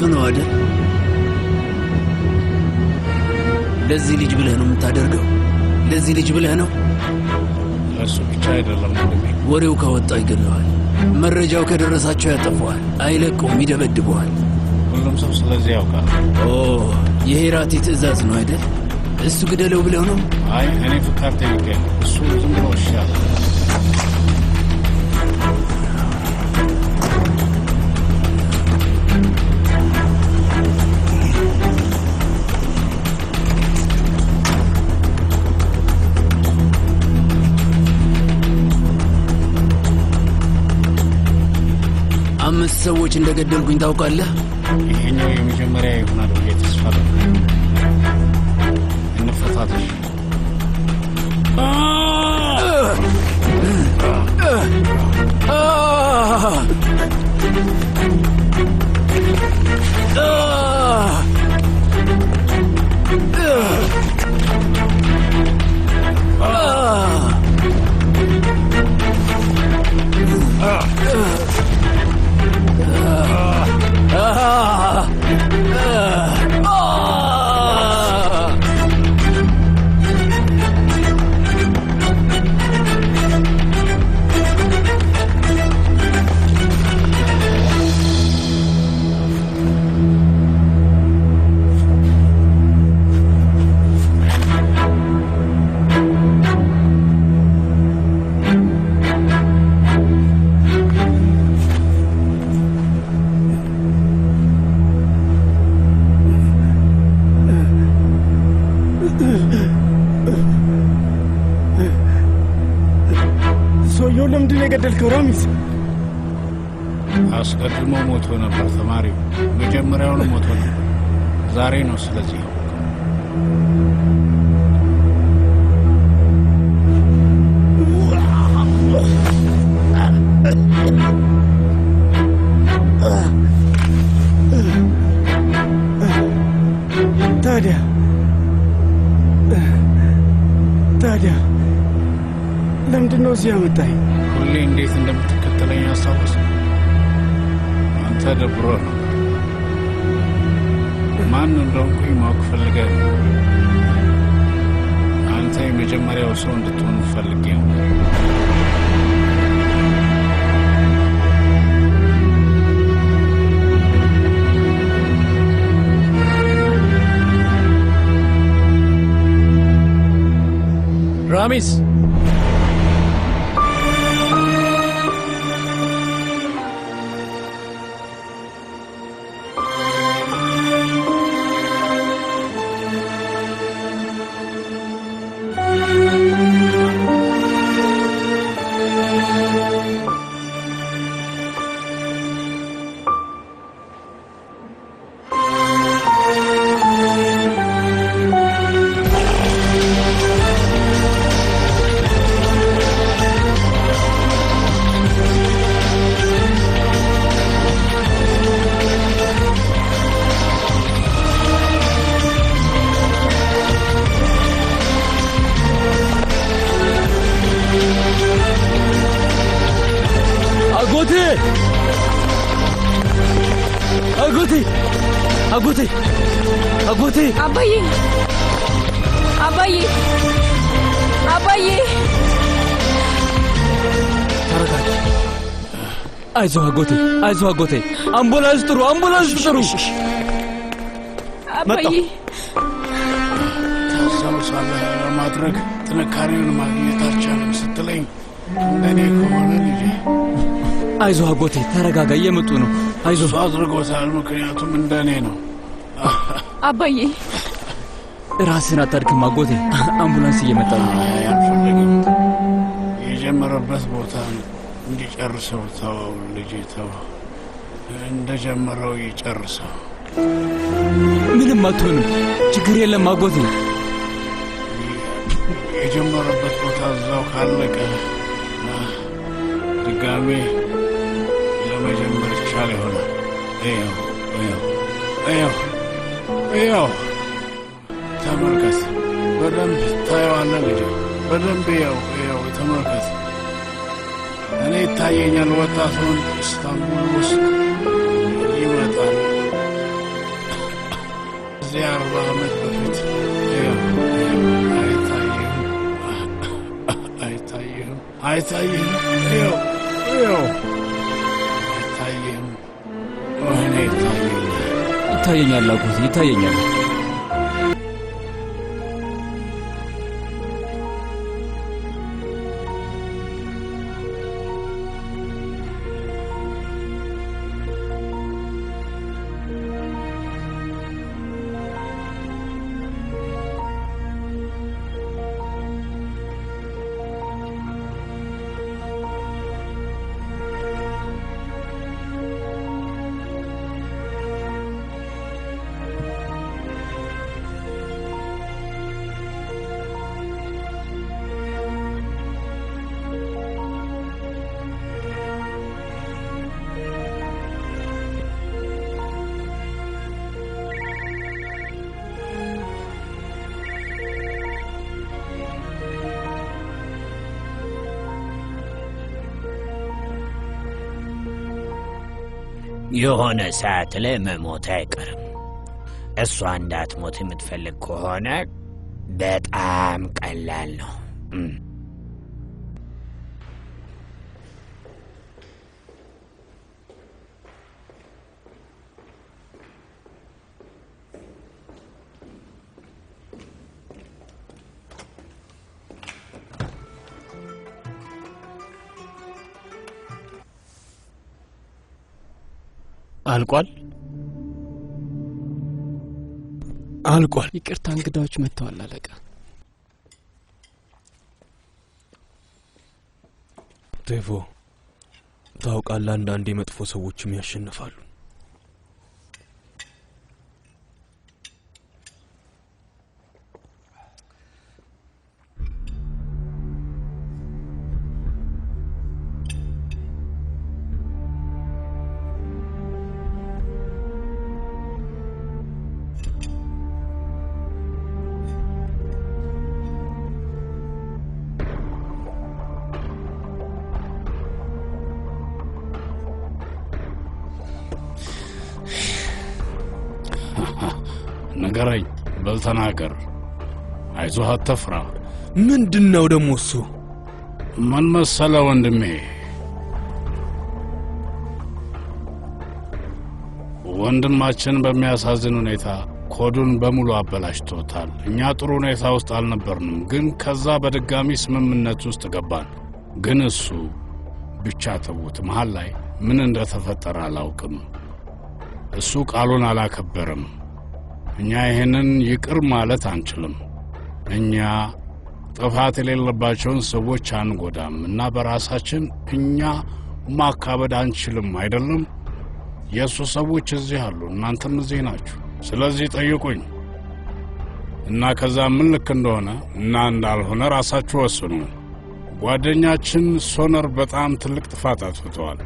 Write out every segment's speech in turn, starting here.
ነው አይደል? ለዚህ ልጅ ብለህ ነው የምታደርገው? ለዚህ ልጅ ብለህ ነው? ለሱ ብቻ አይደለም። ወሬው ከወጣ ይገለዋል። መረጃው ከደረሳቸው ያጠፋዋል። አይለቁም፣ ይደበድበዋል። ሁሉም ሰው ስለዚህ ያውቃል። የሄራቲ ትዕዛዝ ነው አይደል? እሱ ግደለው ብለው ነው? አይ እኔ ፍቃድ ጠይቄ እሱ ዝም ብሎ ይሻል። አምስት ሰዎች እንደገደልኩኝ ታውቃለህ? ይሄኛው የመጀመሪያ ይሆናል ብዬ ተስፋ አደርጋለሁ። እንፈታተሽ። ገደልከው ራሚስ? አስቀድሞ ሞቶ ነበር ተማሪው። መጀመሪያውን ሞቶ ነበር። ዛሬ ነው ስለዚህ ታዲያ ለምንድን ነው እዚህ ያመጣኝ? ሁሌ እንዴት እንደምትከተለኝ አስታውስ። አንተ ደብሮ ነው ማን እንደሆንኩኝ ማወቅ ፈልገህ ነው። አንተ የመጀመሪያው ሰው እንድትሆን ፈልጌ ነው። ራሚስ አጎቴ አባዬ ተረጋጊ። አይዞህ አጎቴ አምቡላንስ ጥሩ አባዬ ታስታውሳለህ? ለማድረግ ጥንካሬውን ማግኘት አልቻለም ስትለኝ እንደኔ ከሆነ ልጄ አይዞህ አጎቴ ተረጋጋ፣ እየመጡ ነው። አይዞህ እሱ አድርጎታል፣ ምክንያቱም እንደኔ ነው። አባዬ ራስህን አታድክም አጎቴ፣ አምቡላንስ እየመጣ ነው። አልፈልግም። የጀመረበት ቦታ እንዲጨርሰው ተወው ልጄ፣ ተወው። እንደጀመረው ይጨርሰው። ምንም አትሆንም፣ ችግር የለም አጎቴ። የጀመረበት ቦታ እዛው ካለቀ ድጋሜ ለመጀመር ይቻል ይሆናል። ይኸው ተመልከት፣ በደንብ ታየዋለህ ልጄ፣ በደንብ ይኸው ተመልከት። እኔ ይታየኛል፣ ወጣቱን ኢስታንቡል ውስጥ ይመጣል። ከዚህ 40 ዓመት በፊት አይታይህም አይታይህም ወይኔ ይታየኛል አጎቴ ይታየኛል። የሆነ ሰዓት ላይ መሞት አይቀርም። እሷ እንዳትሞት የምትፈልግ ከሆነ በጣም ቀላል ነው። አልቋል። ይቅርታ፣ እንግዳዎች መጥተዋል አለቃ። ዴቮ፣ ታውቃለህ፣ አንዳንዴ መጥፎ ሰዎችም ያሸንፋሉ። ንገረኝ፣ በል ተናገር። አይዞህ፣ አትፍራ። ምንድነው ደሞ እሱ? ምን መሰለ ወንድሜ፣ ወንድማችን በሚያሳዝን ሁኔታ ኮዱን በሙሉ አበላሽቶታል። እኛ ጥሩ ሁኔታ ውስጥ አልነበርንም፣ ግን ከዛ በድጋሚ ስምምነት ውስጥ ገባን። ግን እሱ ብቻ ተውት፣ መሃል ላይ ምን እንደተፈጠረ አላውቅም። እሱ ቃሉን አላከበረም። እኛ ይሄንን ይቅር ማለት አንችልም። እኛ ጥፋት የሌለባቸውን ሰዎች አንጎዳም እና በራሳችን እኛ ማካበድ አንችልም አይደለም? የእሱ ሰዎች እዚህ አሉ፣ እናንተም እዚህ ናችሁ። ስለዚህ ጠይቁኝ እና ከዛ ምን ልክ እንደሆነ እና እንዳልሆነ ራሳችሁ ወስኑ። ጓደኛችን ሶነር በጣም ትልቅ ጥፋት አጥፍተዋል።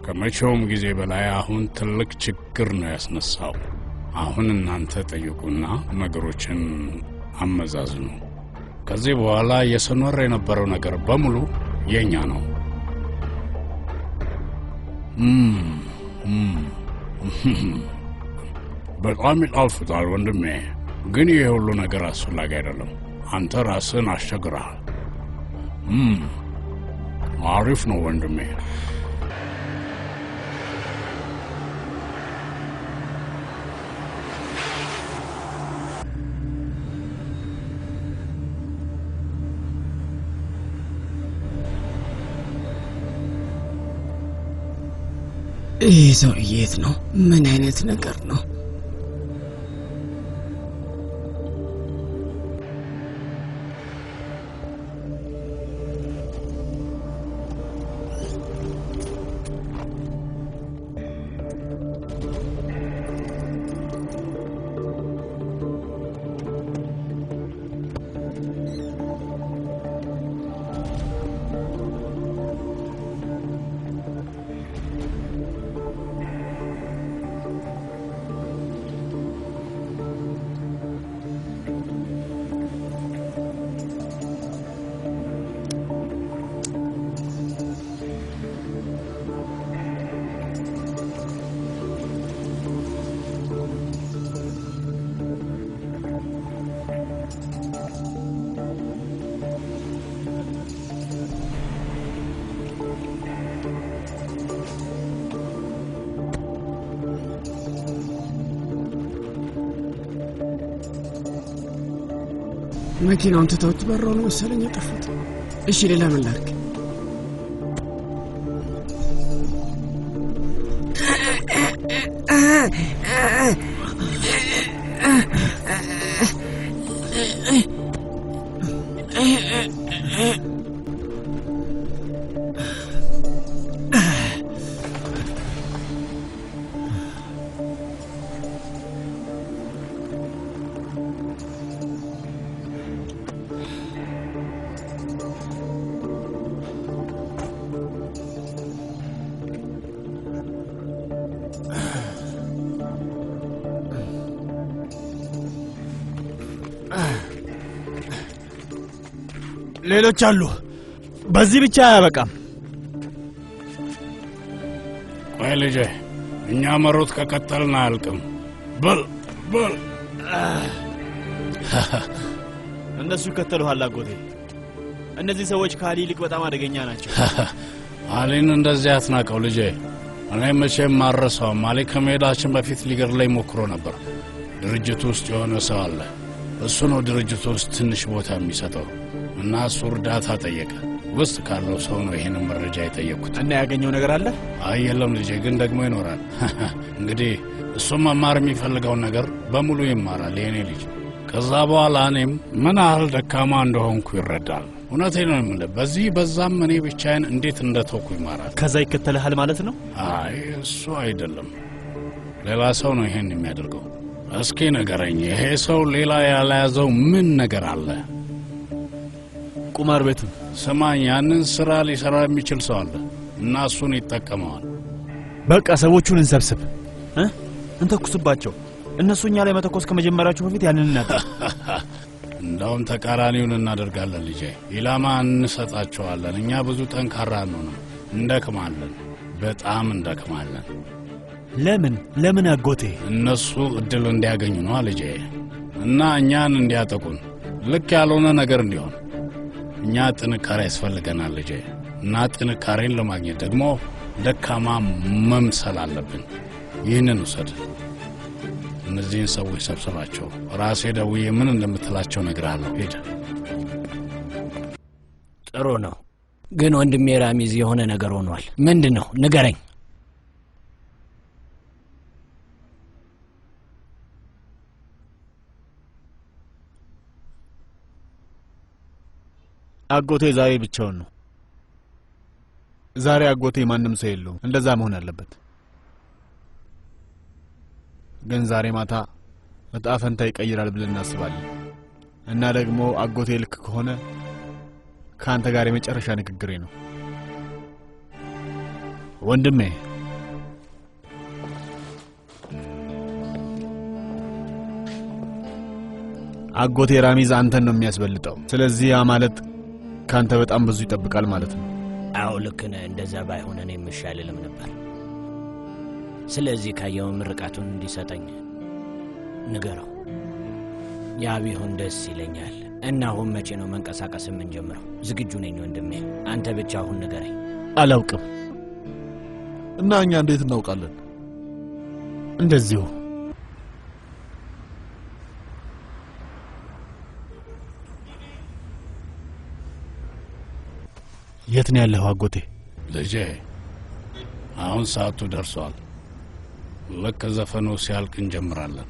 ከመቼውም ጊዜ በላይ አሁን ትልቅ ችግር ነው ያስነሳው። አሁን እናንተ ጠይቁና ነገሮችን አመዛዝኑ። ከዚህ በኋላ የሶነር የነበረው ነገር በሙሉ የኛ ነው። በጣም ይጣፍጣል ወንድሜ፣ ግን ይሄ ሁሉ ነገር አስፈላጊ አይደለም። አንተ ራስህን አስቸግረሃል። አሪፍ ነው ወንድሜ። ይህ ሰውዬ የት ነው? ምን አይነት ነገር ነው? መኪናውን ትተውት በረው ነው መሰለኝ የጠፉት። እሺ ሌላ ምን ላድርግ? ሌሎች አሉ። በዚህ ብቻ አያበቃም። ቆይ ልጄ፣ እኛ መሮጥ ከቀጠልን አያልቅም። በል በል። እነሱ ይከተሉሃል አጎቴ። እነዚህ ሰዎች ከአሊ ይልቅ በጣም አደገኛ ናቸው። አሊን እንደዚህ አትናቀው ልጄ። እኔ መቼም ማረሳውም። አሊ ከመሄዳችን በፊት ሊገድለኝ ሞክሮ ነበር። ድርጅቱ ውስጥ የሆነ ሰው አለ። እሱ ነው ድርጅቱ ውስጥ ትንሽ ቦታ የሚሰጠው እና እሱ እርዳታ ጠየቀ። ውስጥ ካለው ሰው ነው ይሄንን መረጃ የጠየቅኩት። እና ያገኘው ነገር አለ? አይ የለም ልጄ፣ ግን ደግሞ ይኖራል። እንግዲህ እሱም መማር የሚፈልገውን ነገር በሙሉ ይማራል የኔ ልጅ። ከዛ በኋላ እኔም ምን ያህል ደካማ እንደሆንኩ ይረዳል። እውነቴን ነው የምልህ። በዚህ በዛም እኔ ብቻዬን እንዴት እንደተውኩ ይማራል። ከዛ ይከተልሃል ማለት ነው? አይ እሱ አይደለም፣ ሌላ ሰው ነው ይሄን የሚያደርገው። እስኪ ንገረኝ፣ ይሄ ሰው ሌላ ያልያዘው ምን ነገር አለ? ቁማር ቤቱ። ስማኝ፣ ያንን ስራ ሊሰራ የሚችል ሰው አለ እና እሱን ይጠቀመዋል። በቃ ሰዎቹን እንሰብስብ፣ እንተኩስባቸው። እነሱ እኛ ላይ መተኮስ ከመጀመራቸው በፊት ያንን እናድርግ። እንደውም ተቃራኒውን እናደርጋለን ልጄ። ኢላማ እንሰጣቸዋለን። እኛ ብዙ ጠንካራ አንሆንም፣ እንደክማለን፣ በጣም እንደክማለን። ለምን አጎቴ? እነሱ እድል እንዲያገኙ ነው ልጄ፣ እና እኛን እንዲያጠቁን፣ ልክ ያልሆነ ነገር እንዲሆን። እኛ ጥንካሬ ያስፈልገናል ልጄ፣ እና ጥንካሬን ለማግኘት ደግሞ ደካማ መምሰል አለብን። ይህንን ውሰድ። እነዚህን ሰዎች ሰብስባቸው። ራሴ ደውዬ ምን እንደምትላቸው እነግርሃለሁ። ሄደ። ጥሩ ነው፣ ግን ወንድሜ ራሚዝ የሆነ ነገር ሆኗል። ምንድን ነው? ንገረኝ። አጎቴ ዛሬ ብቻውን ነው። ዛሬ አጎቴ ማንም ሰው የለውም። እንደዛ መሆን አለበት። ግን ዛሬ ማታ እጣ ፈንታ ይቀይራል ብለን እናስባለን። እና ደግሞ አጎቴ ልክ ከሆነ ከአንተ ጋር የመጨረሻ ንግግሬ ነው ወንድሜ። አጎቴ ራሚዝ አንተን ነው የሚያስበልጠው። ስለዚህ ያ ማለት ካንተ በጣም ብዙ ይጠብቃል ማለት ነው። አዎ ልክ ነህ። እንደዛ ባይሆን እኔ የምሻልልም ነበር። ስለዚህ ካየው ምርቃቱን እንዲሰጠኝ ንገረው። ያ ቢሆን ደስ ይለኛል። እና አሁን መቼ ነው መንቀሳቀስ የምንጀምረው? ዝግጁ ነኝ ወንድሜ፣ አንተ ብቻ አሁን ንገረኝ። አላውቅም። እና እኛ እንዴት እናውቃለን? እንደዚሁ የት ነው ያለኸው አጎቴ? ልጄ አሁን ሰዓቱ ደርሷል። ልክ ዘፈኑ ሲያልቅ እንጀምራለን።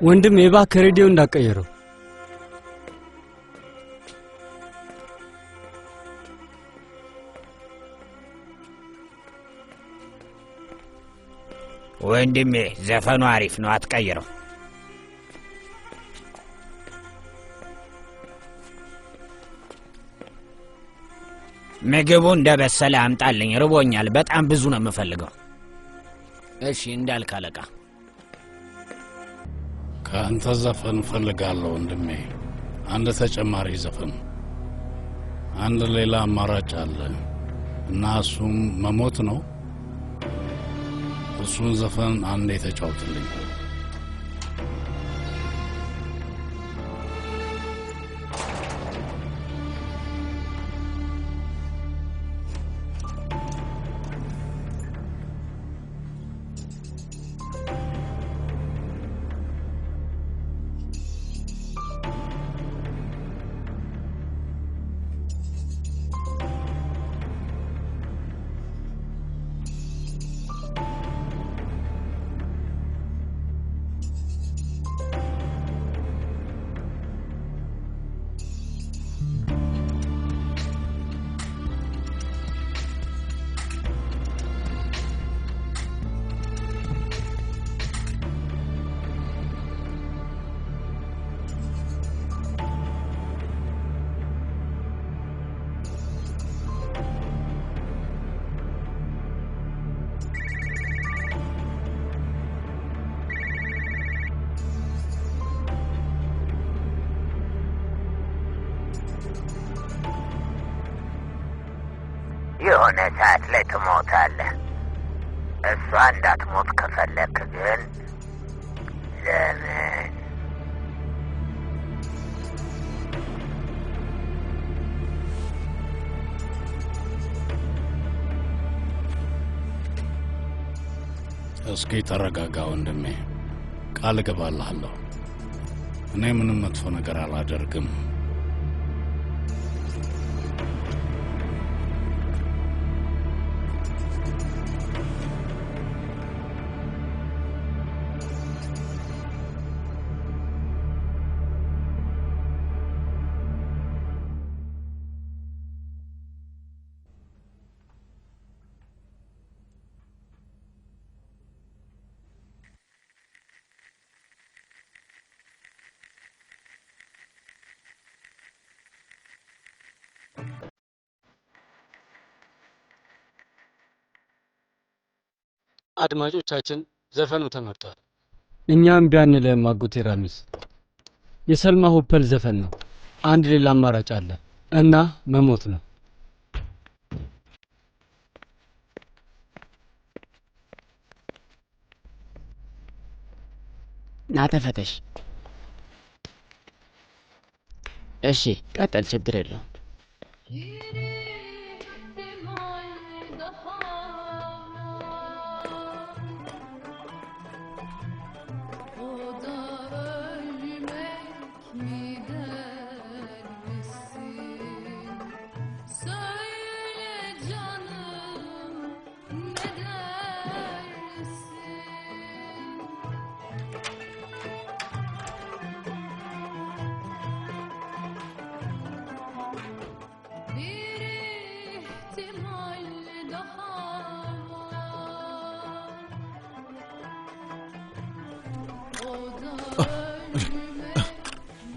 ወንድም እባክህ ሬዲዮ እንዳቀየረው። ወንድሜ ዘፈኑ አሪፍ ነው፣ አትቀይረው። ምግቡ እንደበሰለ አምጣልኝ፣ ርቦኛል። በጣም ብዙ ነው የምፈልገው። እሺ እንዳልክ አለቃ። ከአንተ ዘፈን እፈልጋለሁ ወንድሜ። አንድ ተጨማሪ ዘፈን፣ አንድ ሌላ አማራጭ አለ እና እሱም መሞት ነው። እሱን ዘፈን አንዴ ተጫውትልኝ። የሆነ ሰዓት ላይ ትሞታለህ። እሷ እንዳትሞት ከፈለክ ግን ለምን? እስኪ ተረጋጋ ወንድሜ፣ ቃል እገባልሃለሁ። እኔ ምንም መጥፎ ነገር አላደርግም። አድማጮቻችን ዘፈኑ ተመርጧል። እኛም ቢያንልህም አጎቴ ራሚስ የሰልማ ሆፐል ዘፈን ነው። አንድ ሌላ አማራጭ አለ እና መሞት ነው። ና ተፈተሽ። እሺ ቀጠል፣ ችግር የለውም።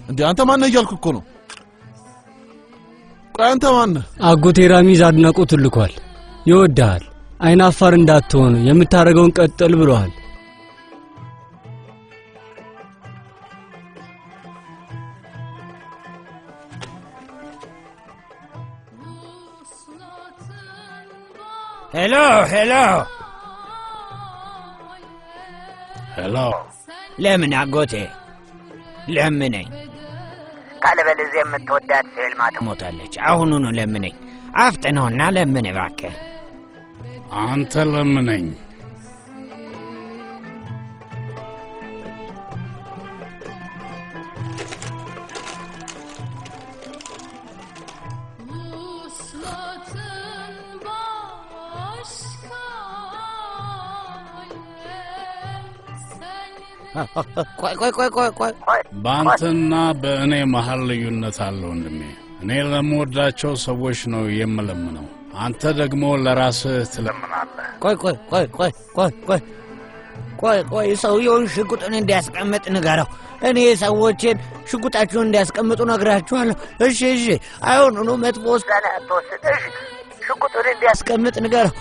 እንዴ አንተ ማን እያልኩ እኮ ነው። ቆይ አንተ ማን? አጎቴ ራሚዝ አድናቆት ልኳል። ይወድሃል። አይናፋር እንዳትሆን የምታረገውን ቀጥል ብለዋል። ሄሎ ሄሎ ሄሎ። ለምን አጎቴ? ለምነኝ። ካለበለዚያ የምትወዳት ሴልማ ትሞታለች። አሁኑኑ ለምነኝ። አፍጥነውና ለምን እባክህ። አንተ ለምነኝ። ቆይ በአንተና በእኔ መሀል ልዩነት አለ ወንድሜ። እኔ ለምወዳቸው ሰዎች ነው የምለምነው፣ አንተ ደግሞ ለራስህ ትለምናለህ። ቆይ ሰውየውን ሽጉጡን እንዲያስቀምጥ ንገረው። እኔ ሰዎችን ሽጉጣቸውን እንዲያስቀምጡ ነግራችኋለሁ። እሺ አይሆኑኑ መጥፎ ውሳኔ አትወስድ። እሺ ሽጉጡን እንዲያስቀምጥ ንገረው።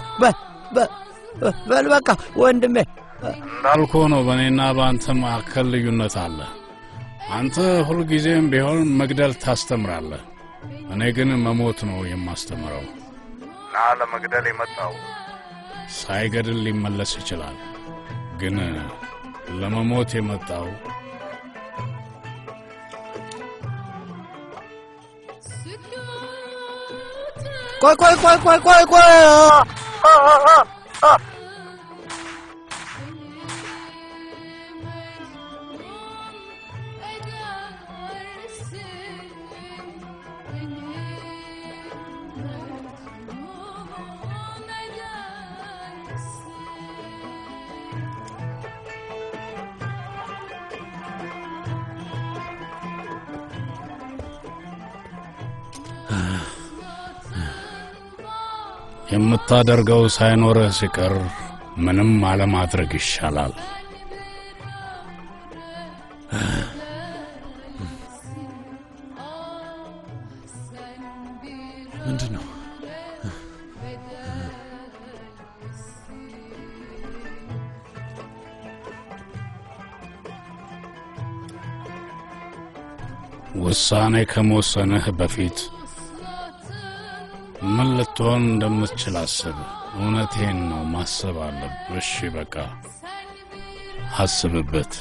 በል በቃ ወንድሜ። እንዳልኮ ነው በእኔና በአንተ መካከል ልዩነት አለ። አንተ ሁልጊዜም ቢሆን መግደል ታስተምራለህ፣ እኔ ግን መሞት ነው የማስተምረው። እና ለመግደል የመጣው ሳይገድል ሊመለስ ይችላል፣ ግን ለመሞት የመጣው ቆይ የምታደርገው ሳይኖርህ ሲቀር ምንም አለማድረግ ይሻላል። ምንድነው? ውሳኔ ከመወሰንህ በፊት ምን ልትሆን እንደምትችል አስብ። እውነቴን ነው፣ ማሰብ አለብህ። እሺ በቃ አስብበት።